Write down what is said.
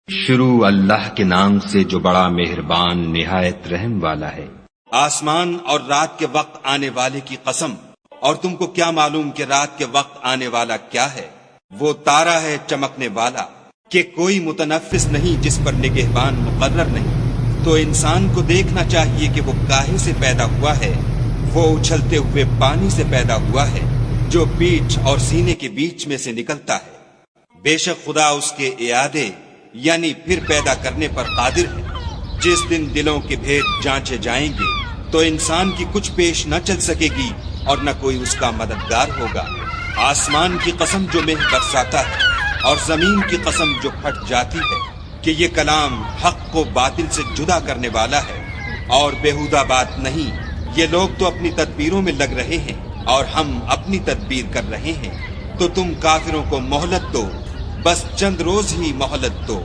شروع اللہ کے نام سے جو بڑا مہربان نہایت رحم والا ہے۔ آسمان اور رات کے وقت آنے والے کی قسم، اور تم کو کیا معلوم کہ رات کے وقت آنے والا کیا ہے؟ وہ تارا ہے چمکنے والا کہ کوئی متنفس نہیں جس پر نگہبان مقرر نہیں۔ تو انسان کو دیکھنا چاہیے کہ وہ کاہے سے پیدا ہوا ہے۔ وہ اچھلتے ہوئے پانی سے پیدا ہوا ہے جو پیٹھ اور سینے کے بیچ میں سے نکلتا ہے۔ بے شک خدا اس کے اعادے یعنی پھر پیدا کرنے پر قادر ہے۔ جس دن دلوں کے بھید جانچے جائیں گے تو انسان کی کچھ پیش نہ چل سکے گی اور نہ کوئی اس کا مددگار ہوگا۔ آسمان کی قسم جو مہ برساتا ہے اور زمین کی قسم جو پھٹ جاتی ہے کہ یہ کلام حق کو باطل سے جدا کرنے والا ہے اور بیہودہ بات نہیں۔ یہ لوگ تو اپنی تدبیروں میں لگ رہے ہیں اور ہم اپنی تدبیر کر رہے ہیں، تو تم کافروں کو مہلت دو، بس چند روز ہی مہلت دو۔